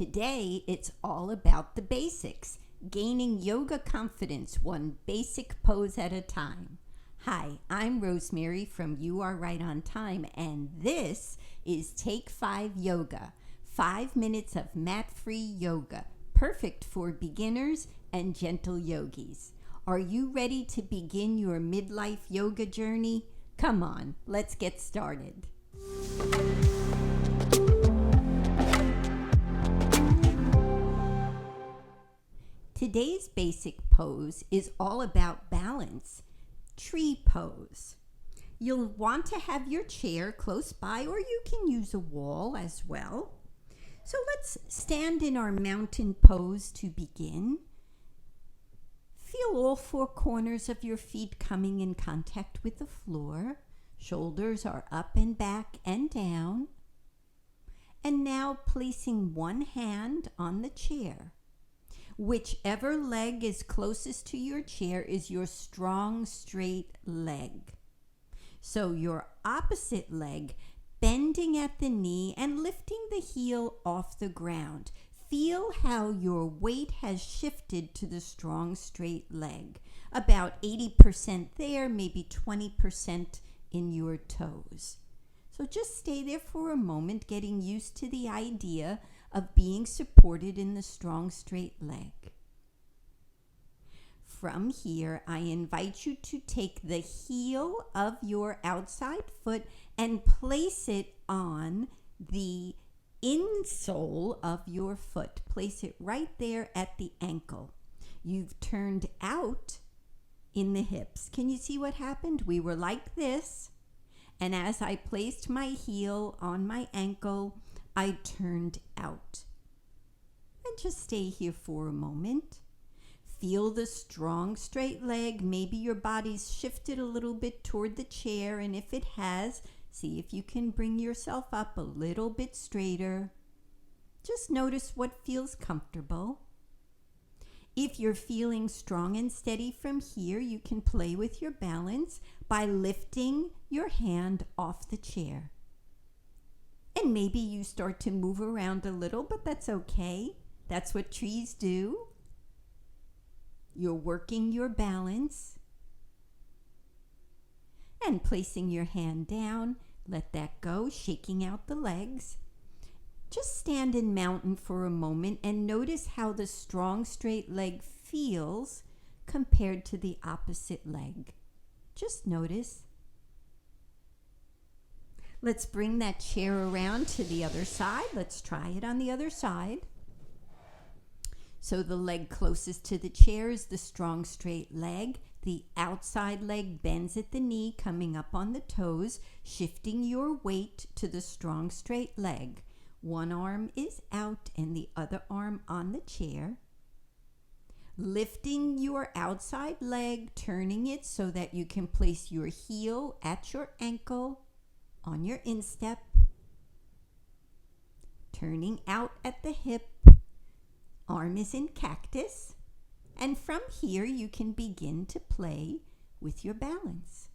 Today, it's all about the basics, gaining yoga confidence one basic pose at a time. Hi, I'm Rosemary from You Are Right on Time, and this is Take 5 Yoga, 5 minutes of mat-free yoga, perfect for beginners and gentle yogis. Are you ready to begin your midlife yoga journey? Come on, let's get started. Today's basic pose is all about balance. Tree pose. You'll want to have your chair close by, or you can use a wall as well. So let's stand in our mountain pose to begin. Feel all 4 corners of your feet coming in contact with the floor. Shoulders are up and back and down. And now placing one hand on the chair. Whichever leg is closest to your chair is your strong, straight leg. So your opposite leg bending at the knee and lifting the heel off the ground. Feel how your weight has shifted to the strong, straight leg. About 80% there, maybe 20% in your toes. So just stay there for a moment, getting used to the idea of being supported in the strong, straight leg. From here, I invite you to take the heel of your outside foot and place it on the insole of your foot. Place it right there at the ankle. You've turned out in the hips. Can you see what happened? We were like this, and as I placed my heel on my ankle, I turned out. And just stay here for a moment. Feel the strong, straight leg. Maybe your body's shifted a little bit toward the chair, and if it has, see if you can bring yourself up a little bit straighter. Just notice what feels comfortable. If you're feeling strong and steady from here, you can play with your balance by lifting your hand off the chair. And maybe you start to move around a little, but that's okay. That's what trees do. You're working your balance. And placing your hand down, let that go, shaking out the legs. Just stand in mountain for a moment and notice how the strong, straight leg feels compared to the opposite leg. Just notice. Let's bring that chair around to the other side. Let's try it on the other side. So the leg closest to the chair is the strong, straight leg. The outside leg bends at the knee, coming up on the toes, shifting your weight to the strong, straight leg. One arm is out and the other arm on the chair. Lifting your outside leg, turning it so that you can place your heel at your ankle on your instep. Turning out at the hip. Arm is in cactus. And from here, you can begin to play with your balance.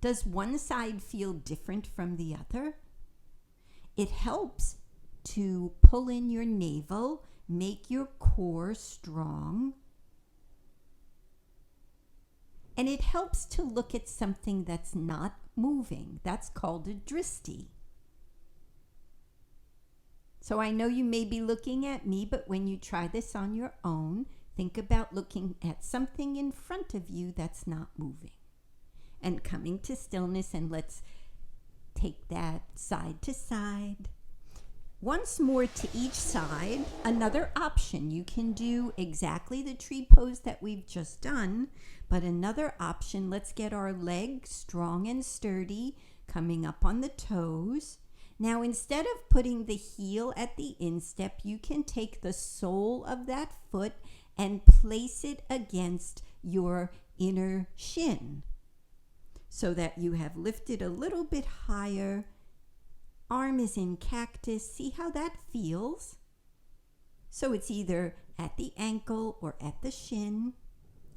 Does one side feel different from the other? It helps to pull in your navel, make your core strong. And it helps to look at something that's not moving. That's called a dristi. So I know you may be looking at me, but when you try this on your own, think about looking at something in front of you that's not moving. And coming to stillness, and let's take that side to side. Once more to each side. Another option, you can do exactly the tree pose that we've just done, but another option, let's get our legs strong and sturdy, coming up on the toes. Now, instead of putting the heel at the instep, you can take the sole of that foot and place it against your inner shin so that you have lifted a little bit higher. Arm is in cactus. See how that feels? So it's either at the ankle or at the shin.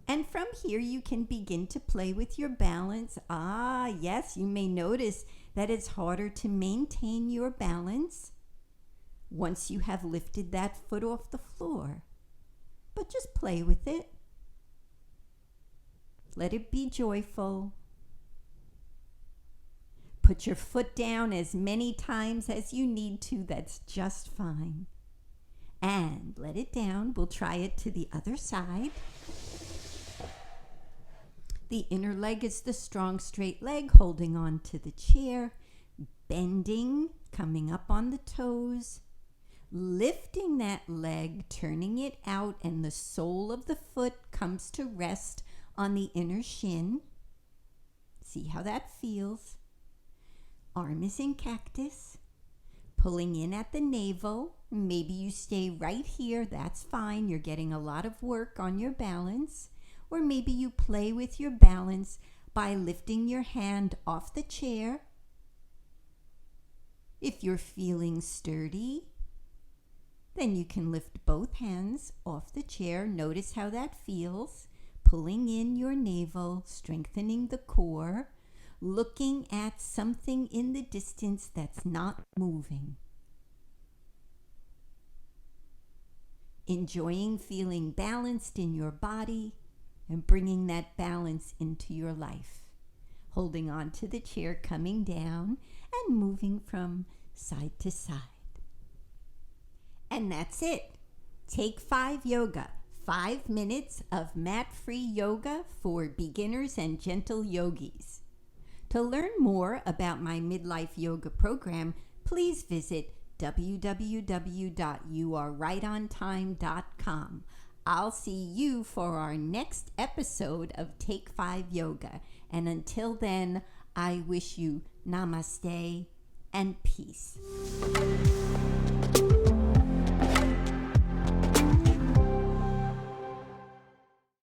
And from here, you can begin to play with your balance. Yes, you may notice that it's harder to maintain your balance once you have lifted that foot off the floor. But just play with it. Let it be joyful. Put your foot down as many times as you need to. That's just fine. And let it down. We'll try it to the other side. The inner leg is the strong, straight leg holding on to the chair, bending, coming up on the toes, lifting that leg, turning it out, and the sole of the foot comes to rest on the inner shin. See how that feels. Arm is in cactus, pulling in at the navel. Maybe you stay right here. That's fine. You're getting a lot of work on your balance. Or maybe you play with your balance by lifting your hand off the chair. If you're feeling sturdy, then you can lift both hands off the chair. Notice how that feels. Pulling in your navel, strengthening the core, looking at something in the distance that's not moving. Enjoying feeling balanced in your body and bringing that balance into your life. Holding on to the chair, coming down and moving from side to side. And that's it. Take 5 yoga. 5 minutes of mat-free yoga for beginners and gentle yogis. To learn more about my midlife yoga program, please visit www.youarerightontime.com. I'll see you for our next episode of Take 5 Yoga. And until then, I wish you namaste and peace.